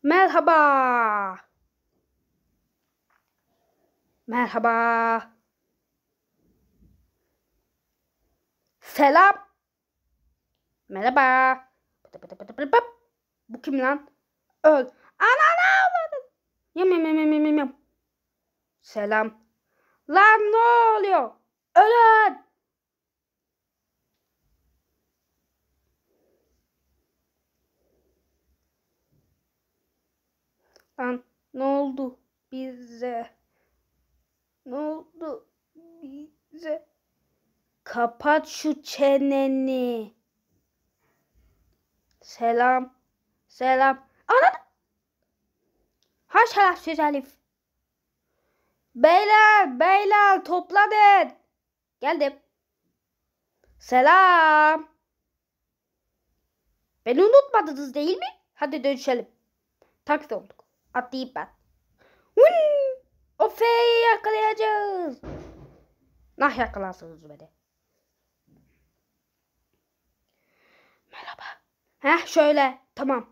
Merhaba. Merhaba. Selam. Merhaba. Pıtı pıtı pıtı pıtı pıt. Bu kim lan? Öl. Ananı avradın. Yam yam yam yam yam yam. Selam. Lan ne oluyor? Ölün. Lan ne oldu bize? Ne oldu bize? Kapat şu çeneni. Selam. Selam. Ananı. Ha şerefsiz herif. Beyler toplanın. Geldim. Selam. Beni unutmadınız değil mi? Hadi dönüşelim. Taksi olduk. Atlayayım ben. Hımm. O F'yi yakalayacağız. Nah yakalarsınız beni. Merhaba. Heh şöyle. Tamam.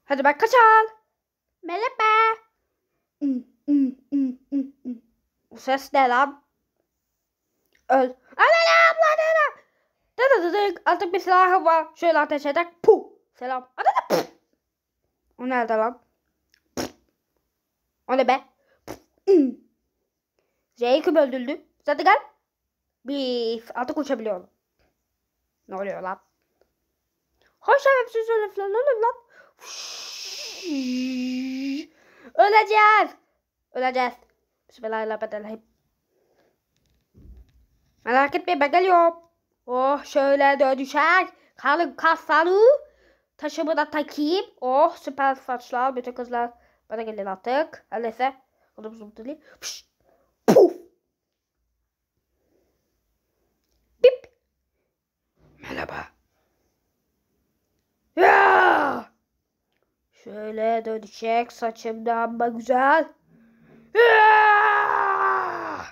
Hadi bak kaçal. Merhaba. Bu ses ne lan? Öl. Anne abla. Artık bir silahım var. Şöyle ateş ederek. Puh. Selam. Anne. O nerede lan? O ne be? J'yi kim öldürdü? Zaten gel. Bif. Artık uçabiliyorum. Ne oluyor lan? Hoş şerefsiz herifler. Ne oluyor lan? Öleceğiz. Öleceğiz. Bismillahirrahmanirrahim. Merak etmeyin ben geliyorum. Oh şöyle dönüşer. Kalın kasları. Taşımı da takayım. Oh süper saçlar. Bütün kızlar bana gelin artık. Her neyse. Onu buzultulayım. Puf. Bip. Merhaba. Ya! Şöyle dönecek saçımda ama güzel. Ya!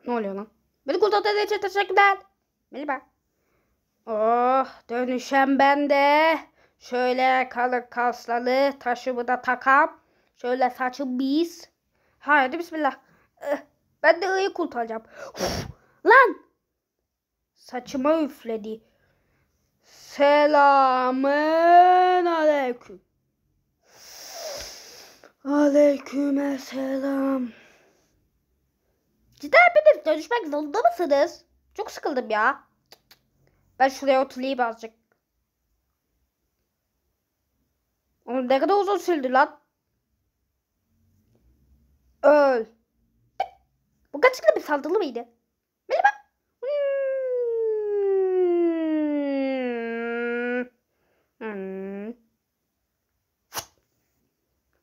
Ne oluyor lan? Beni kurtardığın için teşekkürler. Merhaba. Oh dönüşen ben de. Şöyle kalın kasları taşımı da takam. Şöyle saçım biz. Haydi bismillah. Ben de ıyı kurtaracağım. Lan! Saçıma üfledi. Selamın aleyküm. Aleykümselam. Cidden hepiniz dönüşmek zorunda mısınız? Çok sıkıldım ya. Ben şuraya oturayım azıcık. Oğlum ne kadar uzun sürdü lan. Öl. Bu gerçekten bir saldırı mıydı? Merhaba.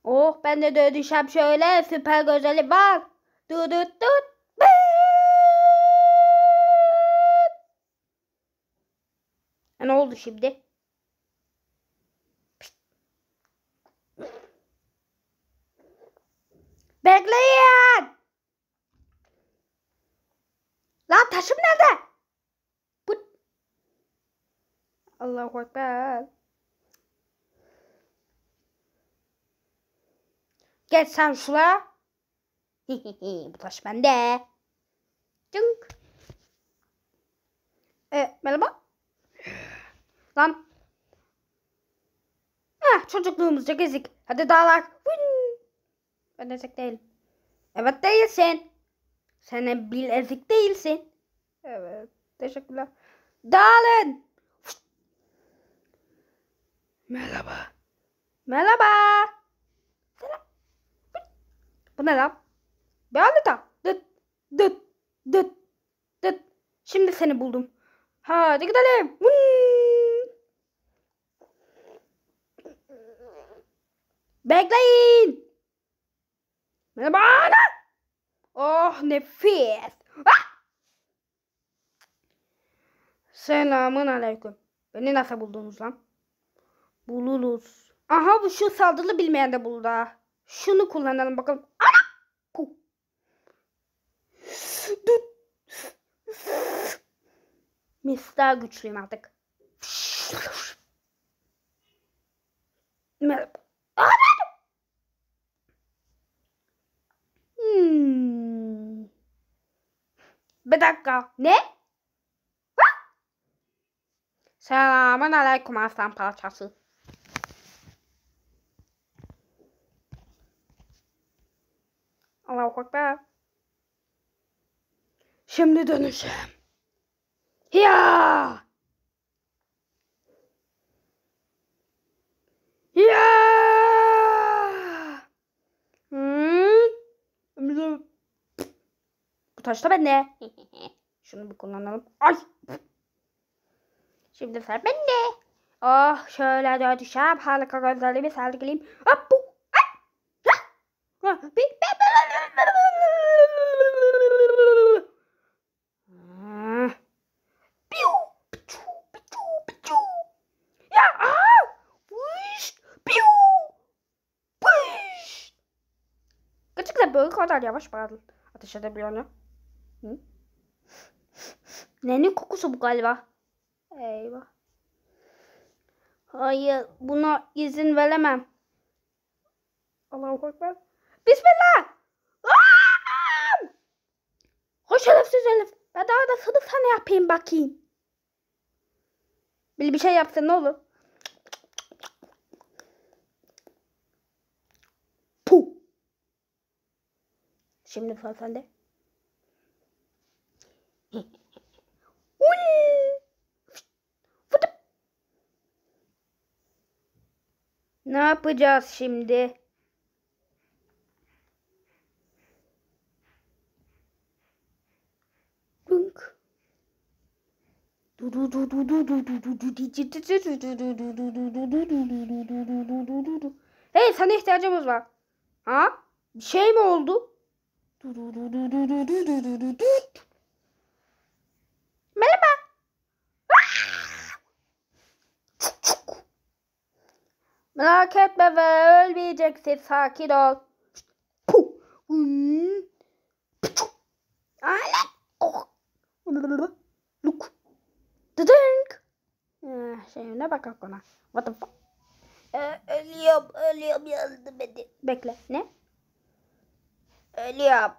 Oh ben de dönüşem şöyle süper güzelim bak. Tut tut tut. Ne oldu şimdi? Bekleyin. Lan taşım nerede? Bu... Allahu Ekber. Geç sen şuraya. Bu taş bende. Cınk. Merhaba. Lan. Çocukluğumuzca gezik. Hadi dağlar. Ben ezik değilim. Evet değilsin. Sen bil ezik değilsin. Evet. Teşekkürler. Dağılın. Merhaba. Merhaba. Selam. Bu ne lan? Bir harita. Dıt. Dıt. Dıt. Dıt. Şimdi seni buldum. Hadi gidelim. Bekleyin. Merhaba. Oh nefis. Selamun aleyküm. Beni nasıl buldunuz lan? Buluruz. Aha bu şu saldırı bilmeyen de buldu ha. Şunu kullanalım bakalım. Ana! Mis daha güçlüyüm artık. Merhaba. Bir dakika. Ne? Selamun aleyküm aslan parçası. Allahu Ekber. Şimdi dönüşüm. Ya! Ya! Bu taş da bende. Şunu bir kullanalım. Ay! Şimdi sıra bende. Oh şöyle dönüşüm. Harika gözlerimi sergileyim. Hop bu. Gerçekten böyle kadar yavaş bağlı ateş edebiliyor ne? Nenin kokusu bu galiba? Eyvah. Hayır, buna izin veremem. Allahu Ekber. Bismillah. Hoş şerefsiz Elif. Ben daha da sana yapayım bakayım. Bir şey yapsın ne olur. Puh. Şimdi sıra sende. Ne yapacağız şimdi? Dunk. Hey, sana ihtiyacımız var. Ha? Bir şey mi oldu? Merhaba. Merak etme ve ölmeyeceksin. Sakin ol. Look. Dıdınk. Şeyine bak ona. What the fuck? Ölüyorum yardım edin. Bekle. Ne? Ölüyorum.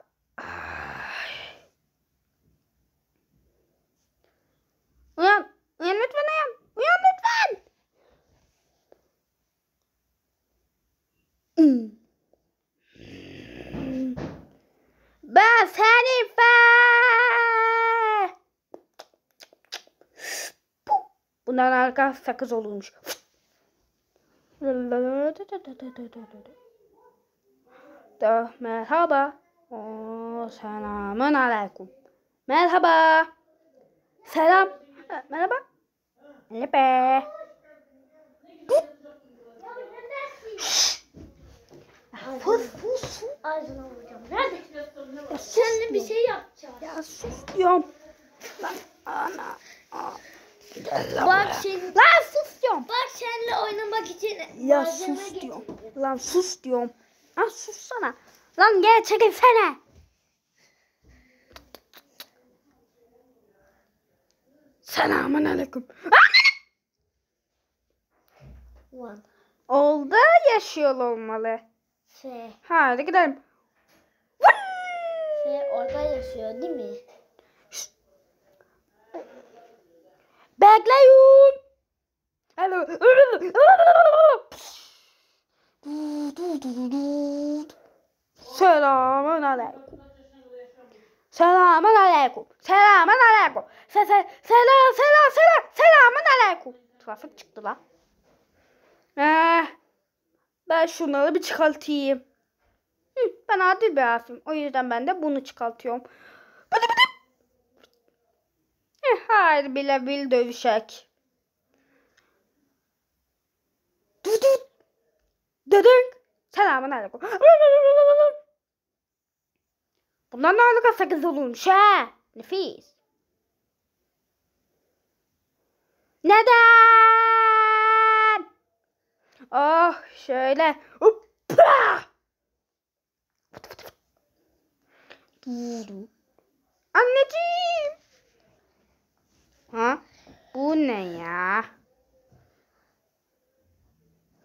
Uyan. Uyan lütfen uyan. Uyan lütfen. Ben senin bundan arka sakız olurmuş. Merhaba. Selamun aleyküm. Merhaba. Selam. Merhaba. Merhaba. Fus. Ağzına vuracağım. Nerede? Ya seninle bir şey yapacağım. Ya sus diyorum. Lan ana. Bak şimdi. Lan sus diyorum. Bak seninle oynamak için. Ya sus diyorum. Lan sus diyorum. Ha sussana. Lan gel çekilsene. Selamun aleyküm. Oldu yaşıyor olmalı. Hadi gidelim. Orada yaşıyor değil mi? Bekleyin. Selamun aleyküm. Selamun aleyküm. Selamun aleyküm. Selamun aleyküm. Trafik çıktı lan. Ben şunları bir çıkartayım. Ben adil bir asım. O yüzden ben de bunu çıkartıyorum. Hayır bile bil dövüşek. Dedin. Selamun aleyküm. Bundan ne alaka sakız olurmuş ha? Nefis. Neden? Oh şöyle. Hoppa. Anneciğim. Ha? Bu ne ya?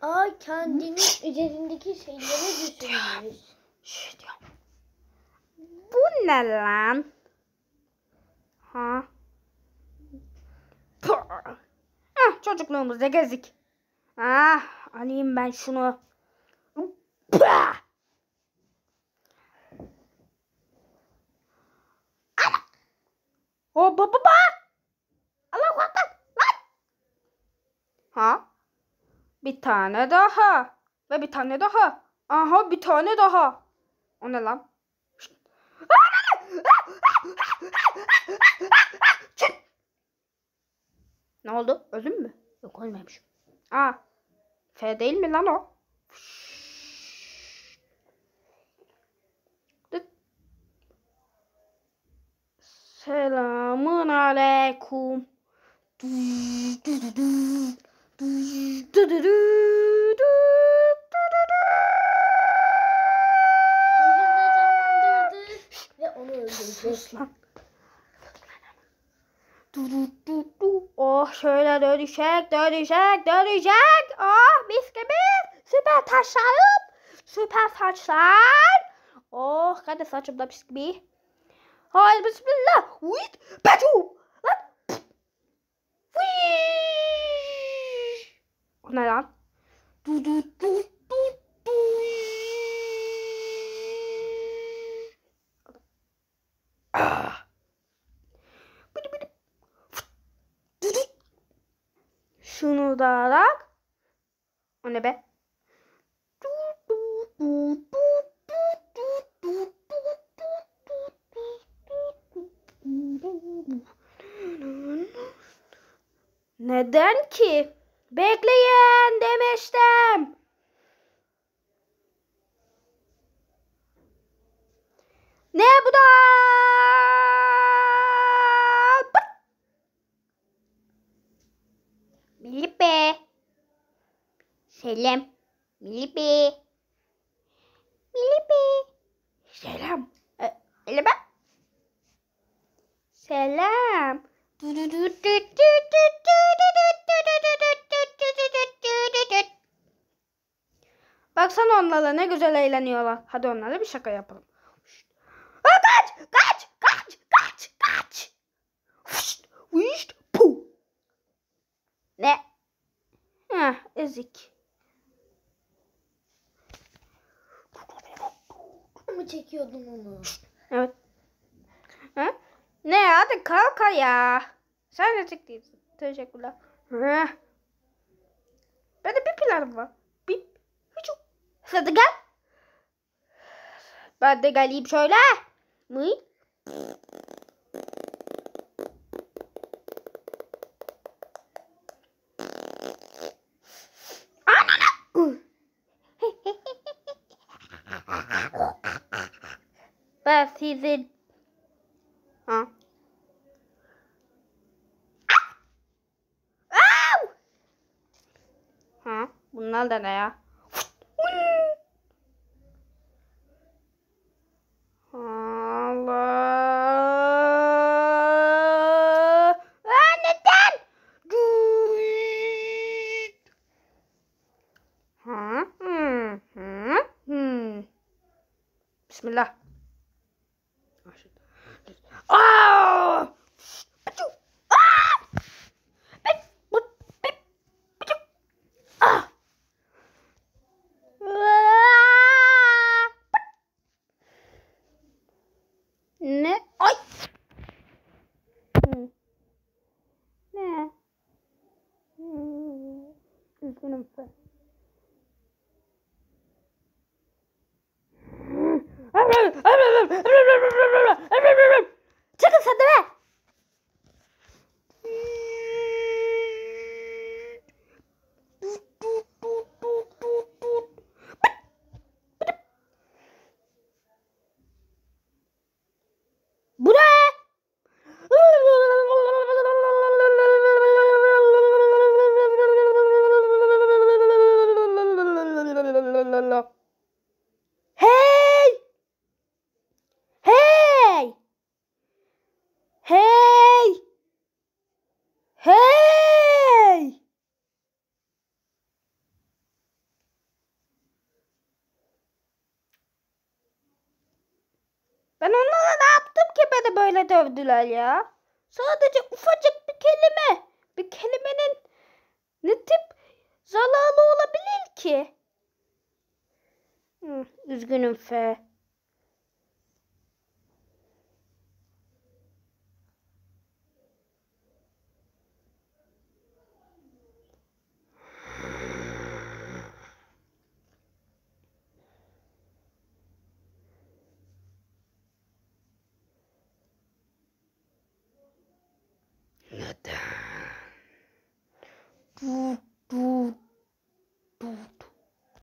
Aa, kendinin üzerindeki şeyleri düşünmüş. Şş diyorum. Bu ne lan? Ha? Ah, çocukluğumuzda gezdik. Ah, alayım ben şunu. Pah! O baba. Allahu Ekber. Lan. Ha? Bir tane daha. Ve bir tane daha. Aha, bir tane daha. O ne lan? Ne oldu? Öldün mü? Yok, ölmemiş. Aa, F değil mi lan o? Selamun aleyküm. Gözünde canlandırdı ve onu öldürecek. Lan. Oh, şöyle dönecek. Oh, mis gibi. Süper taşlarım. Süper saçlar. Oh, hadi saçım da mis gibi. Haydi bismillah. Wait, Betu. Lan. O ne lan? Ah. Şunu da alak. O ne be? Neden ki? Bekleyin demiştim. Ne bu da? Milipe. Selam. Milipe. Milipe. Selam. Milipe. Selam. Baksana onlarla ne güzel eğleniyorlar. Hadi onlara bir şaka yapalım. Kaç. Vışt, puh. Ne? Heh, ezik. Mı çekiyordun onu? Evet. Ha? Ne, hadi kalk ya. Sen ezik değilsin. Teşekkürler. Heh. Benim bir planım var. Hücum. Hadi gel. Ben de geleyim şöyle. Mıy? Ben sizin. Ha? Au! Ha? Bunlar da ne ya? Allah! Aa, neden? Ha? Bismillah. Aa! Ah! Ne? Ay! Ne? Üzgünüm ben. Çıkın sen de be! Bu ne? böyle dövdüler ya? Sadece ufacık bir kelime. Bir kelimenin ne tip zararlı olabilir ki? Üzgünüm F. Neden?